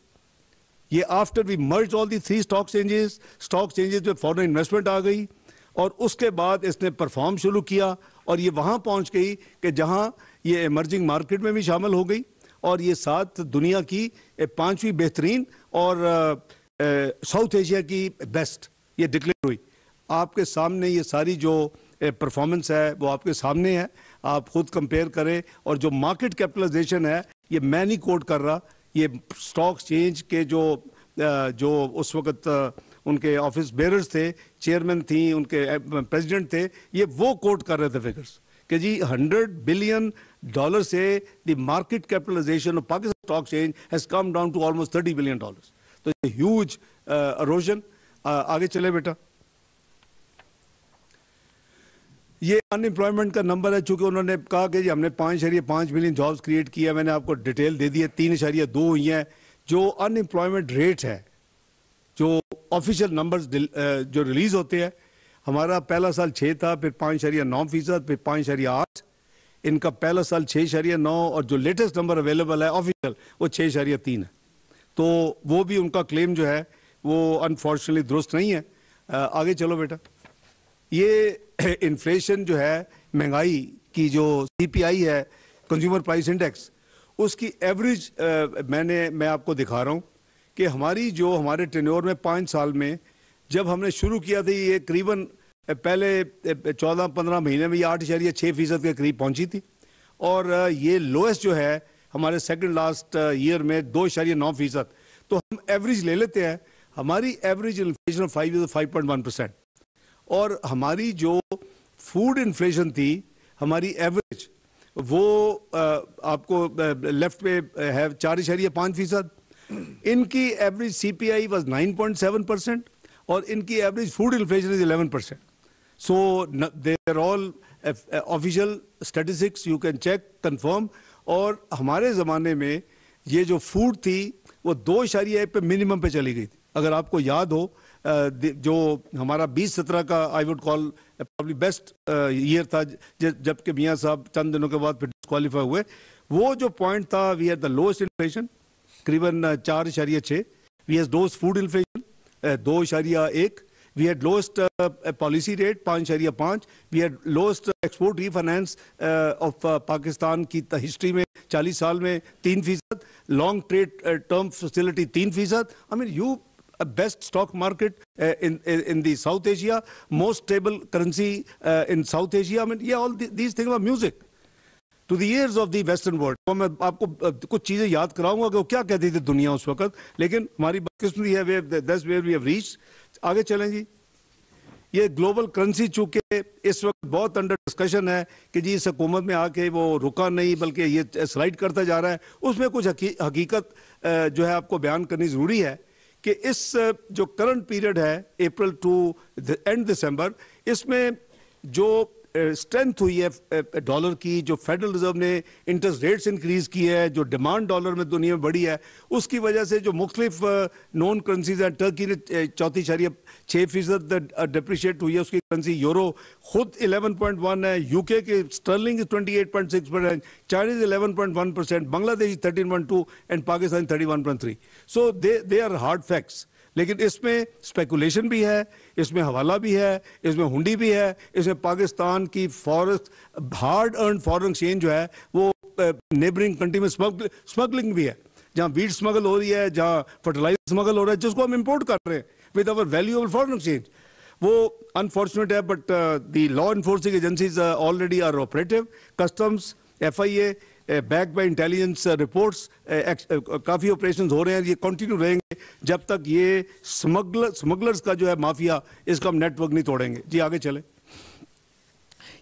ये after we merge all the 3 stock exchanges में foreign investment आ गई, और उसके बाद इसने परफॉर्म शुरू किया और ये वहाँ पहुँच गई कि जहाँ ये इमर्जिंग मार्केट में भी शामिल हो गई, और ये 7 दुनिया की 5वीं बेहतरीन और साउथ एशिया की बेस्ट ये डिक्लेयर हुई। आपके सामने ये सारी जो परफॉर्मेंस है वो आपके सामने है, आप खुद कंपेयर करें। और जो मार्केट कैपिटलाइजेशन है, ये मैं नहीं कोट कर रहा, ये स्टॉक एक्सचेंज के जो उस वक्त उनके ऑफिस बेयरर्स थे, चेयरमैन थी, उनके प्रेसिडेंट थे, ये वो कोट कर रहे थे फिगर्स कि जी $100 बिलियन से the market capitalisation of Pakistan stock exchange has come down to almost $30 billion. तो ह्यूज इरोजन। आगे चले बेटा। ये अनएम्प्लॉयमेंट का नंबर है, चूंकि उन्होंने कहा कि जी हमने 5.5 मिलियन जॉब्स क्रिएट किया, मैंने आपको डिटेल दे दी है। 3.2 हुई हैं। जो अनएम्प्लॉयमेंट रेट है, जो ऑफिशियल नंबर्स जो रिलीज होते हैं, हमारा पहला साल 6 था, फिर 5.9%, फिर 5.8, इनका पहला साल 6.9, और जो लेटेस्ट नंबर अवेलेबल है ऑफिशियल वो 6.3 है। तो वो भी उनका क्लेम जो है वो अनफॉर्चुनेटली दुरुस्त नहीं है। आगे चलो बेटा। ये इन्फ्लेशन जो है, महंगाई की जो CPI है, कंज्यूमर प्राइस इंडेक्स, उसकी एवरेज मैं आपको दिखा रहा हूँ कि हमारे टेन्योर में 5 साल में जब हमने शुरू किया था, ये करीबन पहले 14-15 महीने में ये 8.6% के करीब पहुंची थी, और ये लोएस्ट जो है हमारे सेकंड लास्ट ईयर में 2.9%। तो हम एवरेज ले लेते हैं, हमारी एवरेज इन्फ्लेशन 5.1%, और हमारी जो फूड इन्फ्लेशन थी, हमारी एवरेज वो आपको लेफ्ट पे है 4.5%। इनकी एवरेज CPI was 9.7% और इनकी average food inflation is 11%। So they are all official statistics, you can check, confirm. और हमारे ज़माने में ये जो फूड थी वो 2.1 पे मिनिमम पे चली गई थी। अगर आपको याद हो, जो हमारा 2017 का I would call probably best year था, जबकि मियाँ साहब चंद दिनों के बाद फिर डिस्क्वालीफाई हुए, वो जो पॉइंट था, we had the lowest inflation करीबन 4.6, we had lowest food inflation 2.1, we had lowest policy rate 5.5, we had lowest export refinance of Pakistan की हिस्ट्री में 40 साल में 3%, long trade term facility 3%. I mean, you best stock market in the South Asia, most stable currency in South Asia. I mean, yeah, all these things are music to the ears of the Western world. तो मैं आपको कुछ चीजें याद कराऊंगा कि वो क्या कहती थी दुनिया उस वक्त, लेकिन हमारी बदकिस्मती है, that's where we have reached. आगे चलें जी। ये ग्लोबल करेंसी चूंकि इस वक्त बहुत अंडर डिस्कशन है कि जी इस हुकूमत में आके वो रुका नहीं बल्कि ये स्लाइड करता जा रहा है, उसमें कुछ हकीकत जो है आपको बयान करनी ज़रूरी है कि इस जो करंट पीरियड है अप्रैल टू एंड दिसंबर, इसमें जो स्ट्रेंथ हुई है डॉलर की, जो फेडरल रिजर्व ने इंटरेस्ट रेट्स इंक्रीज की है, जो डिमांड डॉलर में दुनिया में बढ़ी है, उसकी वजह से जो मुख्तलिफ नॉन करेंसीज हैं, टर्की ने 4.6% डिप्रिशिएट हुई है उसकी करेंसी, यूरो खुद 11.1 है, यूके के sterling 28.6%, Chinese 11.1%, Bangladesh 13.2 and Pakistan 31.3। So they are hard facts. लेकिन इसमें स्पेकुलेशन भी है, इसमें हवाला भी है, इसमें हुंडी भी है, इसमें पाकिस्तान की हार्ड अर्न फॉरेन एक्सचेंज जो है वो नेबरिंग कंट्री में स्मगलिंग भी है, जहाँ वीट स्मगल हो रही है, जहाँ फर्टिलाइजर स्मगल हो रहा है, जिसको हम इंपोर्ट कर रहे हैं with our valuable foreign exchange. वो अनफॉर्चुनेट है, but the law enforcing agencies already are operative, customs, FIA back by intelligence reports, काफ़ी ऑपरेशन हो रहे हैं, ये कंटिन्यू रहेंगे जब तक ये स्मगलर्स का जो है माफिया, इसका हम नेटवर्क नहीं तोड़ेंगे। जी आगे चले।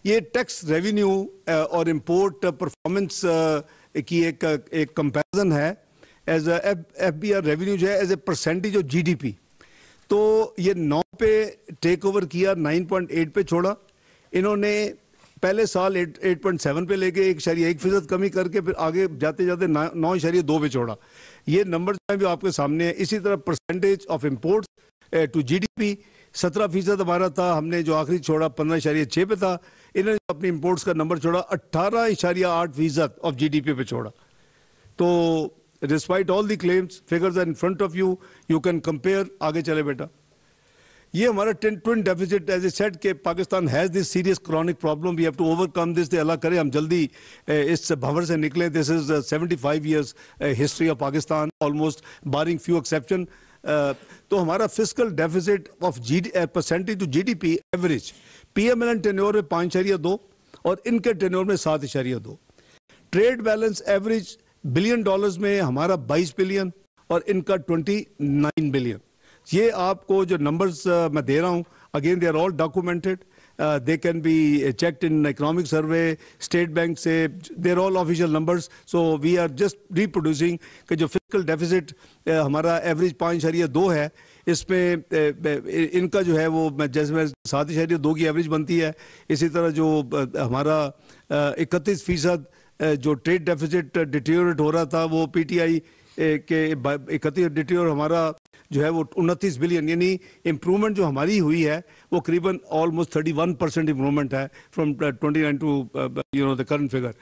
ये टैक्स रेवेन्यू और इंपोर्ट परफॉर्मेंस की एक कंपैरिजन है एज FBR रेवेन्यू जो है as a percentage of GDP। तो ये 9 पे टेक ओवर किया, 9.8 पे छोड़ा इन्होंने, पहले साल 8.7 पे लेके 1.1% कमी करके फिर आगे जाते जाते 9.2 पे छोड़ा। ये नंबर भी आपके सामने है। इसी तरह percentage of imports to GDP 17% हमारा था, हमने जो आखिरी छोड़ा 15.6 पे था, इन्होंने अपनी इंपोर्ट्स का नंबर छोड़ा 18.8% ऑफ GDP पे छोड़ा। तो despite all the claims, figures are in front of you, you can compare. आगे चले बेटा। ये हमारा twin deficit, as I said के Pakistan has this serious chronic problem, we have to overcome this. अल्लाह करे हम जल्दी इस भंवर से निकलें। This is 75 years history of Pakistan, almost barring few exception. तो हमारा fiscal deficit of percentage to GDP average PMLN tenure में 5.2 और इनके टेन्योर में 7.2। ट्रेड बैलेंस एवरेज $billion में हमारा 22 बिलियन और इनका 29 बिलियन। ये आपको जो नंबर्स मैं दे रहा हूँ, again they are all documented, they can be checked in economic survey, state bank से, they are all official numbers. So we are just reproducing कि जो फिजिकल डेफिसिट हमारा एवरेज 5.2 है, इसमें इनका जो है वो जैसे मैं 7.2 की एवरेज बनती है, इसी तरह जो हमारा 31% जो ट्रेड डेफिसिट डिटेरियोरेट हो रहा था वो PTI के 31 डिटेरियोर हमारा जो है वो 29 बिलियन, यानी इम्प्रूवमेंट जो हमारी हुई है वो करीबन ऑलमोस्ट 31% इम्प्रूवमेंट है from 29 to the current figure.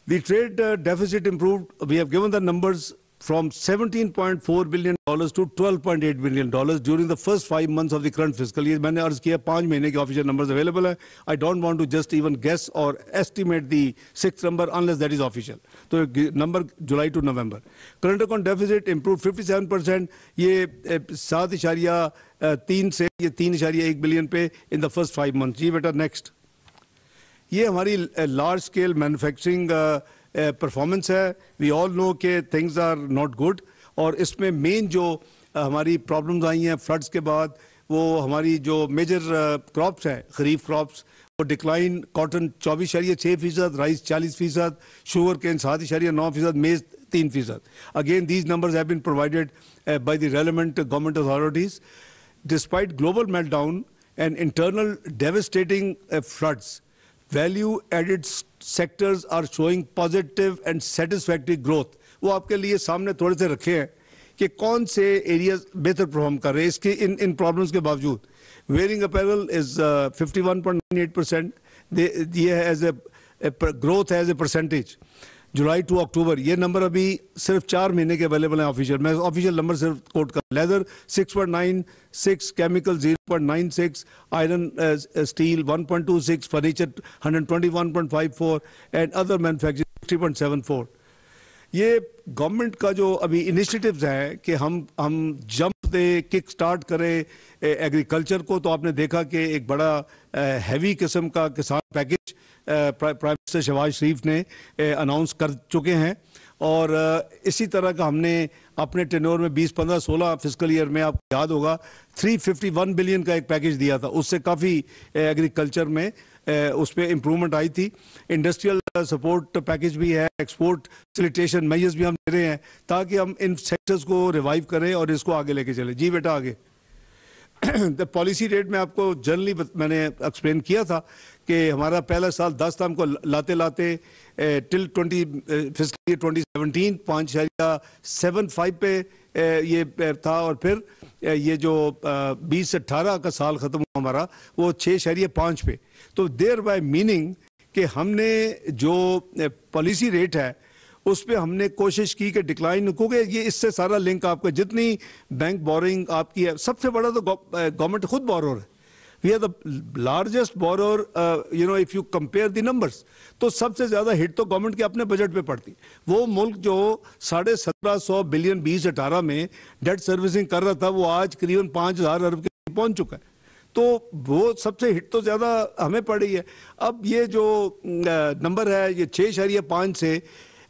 The trade deficit improved, we have given the numbers from $17.4 billion to $12.8 billion during the first 5 months of the current fiscal year. मैंने अर्ज किया 5 महीने के ऑफिशियल नंबर्स अवेलेबल है. I don't want to just even guess or estimate the 6th number unless that is official. तो number July to November. Current account deficit improved 57%. ये 7.3 से ये 3.1 बिलियन पे in the first 5 months. जी बेटा next. ये हमारी large scale manufacturing performance है. We all know के थिंग्स आर नॉट गुड, और इसमें मेन जो हमारी प्रॉब्लम्स आई हैं फ्लड्स के बाद, वो हमारी जो मेजर क्रॉप्स हैं, खरीफ क्रॉप्स, वो decline. Cotton 24.6%, rice 40%, sugar cane 7.9%, maize 3%. Again these numbers have been provided by the relevant government authorities. Despite global meltdown and internal devastating floods, value added sectors are showing positive and satisfactory growth. वो आपके लिए सामने थोड़े से रखे हैं कि कौन से एरियाज बेहतर परफॉर्म कर रहे हैं इसके इन प्रॉब्लम्स के बावजूद. Wearing apparel is 51.98%. ये है as a growth as a percentage. July to October ये नंबर अभी सिर्फ 4 महीने के अवेलेबल हैं ऑफिशियल. मैं ऑफिशियल नंबर सिर्फ कोट कर. Leather 6.96, chemical 0.96, iron steel 1.26, furniture 121.54 and other manufacturing 60.74. ये गवर्नमेंट का जो अभी इनिशिएटिव्स हैं कि हम जंप दे, किक स्टार्ट करें एग्रीकल्चर को, तो आपने देखा कि एक बड़ा हैवी किस्म का किसान पैकेज प्राइम मिनिस्टर शहबाज शरीफ ने अनाउंस कर चुके हैं. और इसी तरह का हमने अपने टेन्योर में 2015-16 फिस्कल ईयर में, आपको याद होगा, 351 बिलियन का एक पैकेज दिया था. उससे काफ़ी एग्रीकल्चर में उस पर इम्प्रूवमेंट आई थी. इंडस्ट्रियल सपोर्ट पैकेज भी है, एक्सपोर्ट फैसिलिटेशन मेजर्स भी हम दे रहे हैं ताकि हम इन सेक्टर्स को रिवाइव करें और इसको आगे लेके चलें. जी बेटा आगे. द पॉलिसी रेट में आपको जनरली मैंने एक्सप्लेन किया था कि हमारा पहला साल 10 था, हमको लाते लाते टिल 2017 5.75 पे ये था, और फिर ये जो 20 से 18 का साल ख़त्म हुआ हमारा, वो 6.5 पे. तो देयर बाय मीनिंग कि हमने जो पॉलिसी रेट है उस पर हमने कोशिश की कि डिक्लाइन, क्योंकि ये इससे सारा लिंक आपका जितनी बैंक बोरिंग आपकी है, सबसे बड़ा तो गवर्नमेंट खुद बोरोर है. We are the largest borrower, you know, if you compare the numbers. तो सबसे ज्यादा हिट तो गवर्नमेंट के अपने बजट पे पड़ती. वो मुल्क जो 1750 बिलियन 2018 में डेट सर्विसिंग कर रहा था, वो आज करीबन 5000 अरब के पहुंच चुका है. तो वो सबसे हिट तो ज्यादा हमें पड़ी है. अब ये जो नंबर है, ये 6.5 से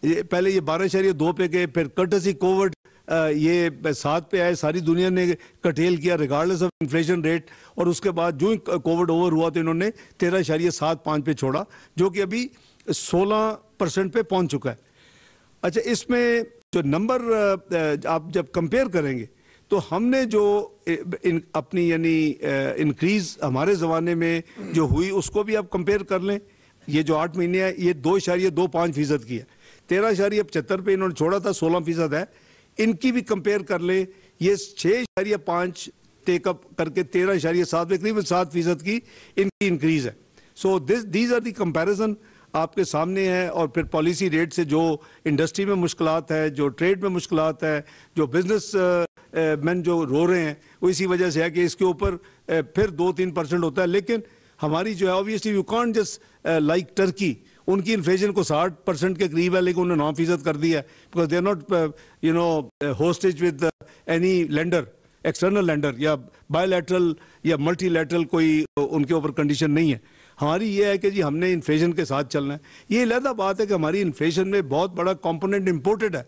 पहले ये 12.2 पे गए, फिर कर्टसी कोविड ये 7 पे आए. सारी दुनिया ने कटेल किया रिगार्डलेस ऑफ इन्फ्लेशन रेट, और उसके बाद जो ही कोविड ओवर हुआ तो इन्होंने 13.75 पे छोड़ा, जो कि अभी 16% पे पहुंच चुका है. अच्छा, इसमें जो नंबर आप जब कंपेयर करेंगे तो हमने जो अपनी यानी इंक्रीज हमारे ज़माने में जो हुई उसको भी आप कंपेयर कर लें. ये जो 8 महीने है ये 2.25% की है. 13.75 पे इन्होंने छोड़ा था, 16% है. इनकी भी कंपेयर कर ले, ये 6.5 टेकअप करके 13.7 पे करीबन 7% की इनकी इंक्रीज है. So these are the comparison आपके सामने है. और फिर पॉलिसी रेट से जो इंडस्ट्री में मुश्किलात है, जो ट्रेड में मुश्किलात है, जो बिजनेस मैन जो रो रहे हैं, वो इसी वजह से है कि इसके ऊपर फिर 2-3% होता है. लेकिन हमारी जो है obviously you can't just like Turkey, उनकी इन्फ्लेशन को 60% के करीब है, लेकिन उन्होंने 9% कर दिया है. Because they are not you know hostage with any lender, external lender या बायोलैटरल या मल्टीलैटरल कोई उनके ऊपर कंडीशन नहीं है. हमारी ये है कि जी हमने इन्फ्लेशन के साथ चलना है. ये अलग बात है कि हमारी इन्फ्लेशन में बहुत बड़ा कंपोनेंट इंपोर्टेड है,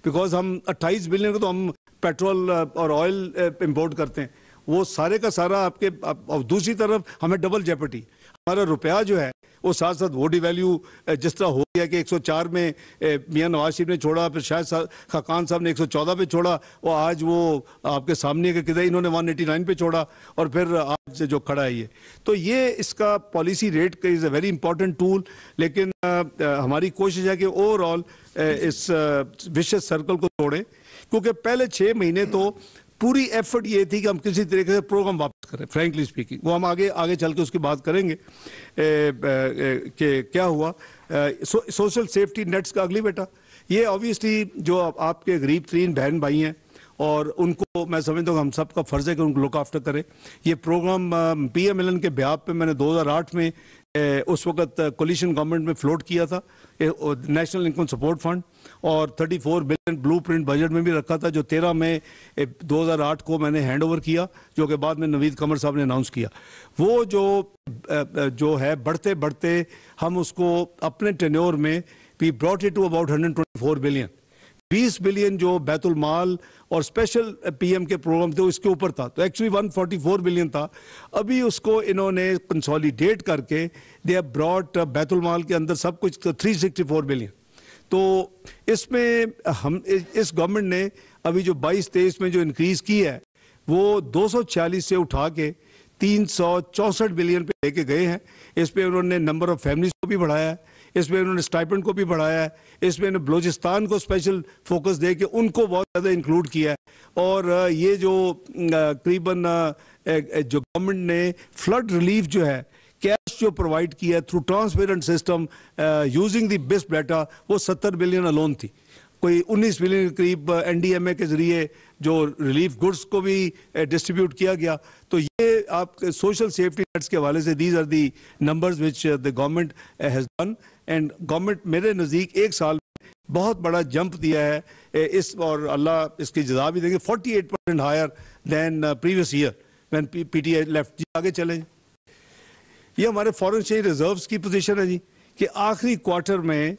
बिकॉज हम 28 बिलियन का तो हम पेट्रोल और ऑयल इंपोर्ट करते हैं. वो सारे का सारा आपके, और दूसरी तरफ हमें डबल जेपटी, हमारा रुपया जो है वो साथ साथ वो डिवैल्यू जिस तरह हो गया कि 104 में मियां नवाज शरीफ ने छोड़ा, फिर शायद खाकान साहब ने 114 पे छोड़ा, और आज वो आपके सामने के किधर इन्होंने 189 पे छोड़ा, और फिर आज जो खड़ा है ये. तो ये इसका पॉलिसी रेट का is a very important tool. लेकिन हमारी कोशिश है कि ओवरऑल इस विशेष सर्कल को तोड़ें, क्योंकि पहले 6 महीने तो पूरी एफर्ट ये थी कि हम किसी तरीके से प्रोग्राम वापस करें. फ्रैंकली स्पीकिंग, वो हम आगे चल के उसकी बात करेंगे कि क्या हुआ. सोशल सेफ्टी नेट्स का अगली बेटा ये ऑब्वियसली जो आपके गरीब तरीन बहन भाई हैं और उनको मैं समझता हूँ हम सबका फ़र्ज़ है कि उनको लुक आफ्टर करें। ये प्रोग्राम PMLN के ब्याह पे मैंने 2008 में उस वक्त कोलिशन गवर्नमेंट में फ्लोट किया था, नेशनल इनकम सपोर्ट फंड, और 34 बिलियन ब्लूप्रिंट बजट में भी रखा था, जो 13 मई 2008 को मैंने हैंड ओवर किया, जो कि बाद में नवीद कमर साहब ने अनाउंस किया। वो जो है बढ़ते बढ़ते हम उसको अपने टेन्योर में we brought it to about 124 billion. 20 billion जो बैतुल माल और स्पेशल PM के प्रोग्राम थे उसके ऊपर था, तो एक्चुअली 144 बिलियन था। अभी उसको इन्होंने कंसोलिडेट करके दे हैव ब्रॉट बैतुल माल के अंदर सब कुछ 364 बिलियन। तो इसमें हम इस गवर्नमेंट ने अभी जो 22-23 में जो इंक्रीज की है वो 246 से उठा के 364 बिलियन पे लेके गए हैं। इस पे उन्होंने नंबर ऑफ फैमिलीज को भी बढ़ाया है, इसमें उन्होंने स्टाइपेंड को भी बढ़ाया है, इसमें उन्होंने बलूचिस्तान को स्पेशल फोकस दे के उनको बहुत ज़्यादा इंक्लूड किया है। और ये जो करीबन जो गवर्नमेंट ने फ्लड रिलीफ जो है कैश जो प्रोवाइड किया through transparent system using the best data, वो 70 बिलियन अलोन थी। कोई 19 बिलियन के करीब NDMA के जरिए जो रिलीफ गुड्स को भी डिस्ट्रीब्यूट किया गया। तो ये आप सोशल सेफ्टी नेट्स के हवाले से these are the numbers which the government has done, and government मेरे नज़दीक एक साल में बहुत बड़ा जंप दिया है इस, और अल्लाह इसकी जज़ा भी देंगे। 48% higher than previous year when PTI left. जी आगे चलें। ये हमारे फॉरेन एक्सचेंज रिजर्व्स की पोजीशन है जी, कि आखिरी क्वार्टर में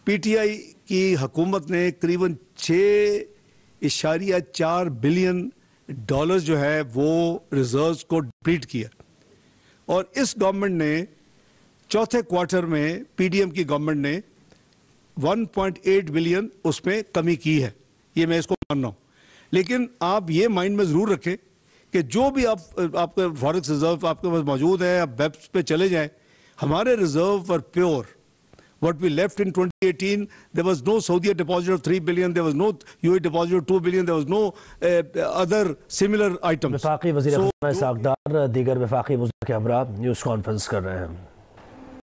PTI की हुकूमत ने करीबन 6.4 बिलियन डॉलर्स जो है वो रिजर्व्स को डिप्लीट किया। और इस गवर्नमेंट ने चौथे क्वार्टर में PDM की गवर्नमेंट ने 1.8 बिलियन उसमें कमी की है, ये मैं इसको मान रहा हूँ। लेकिन आप ये माइंड में ज़रूर रखें कि जो भी आपका फॉरेक्स रिजर्व आपके पास मौजूद है, आप वेब्स पे चले जाएं, हमारे reserve are pure. What we left in 2018, there was no Saudi deposit of 3 billion, there was no UAE deposit of 2 billion, there was no other similar items. वफाकी वज़ीर ख़ज़ाना इसहाक़ डार दीगर वफाकी मुज़ीर के हमरा न्यूज़ कॉन्फ्रेंस कर रहे हैं।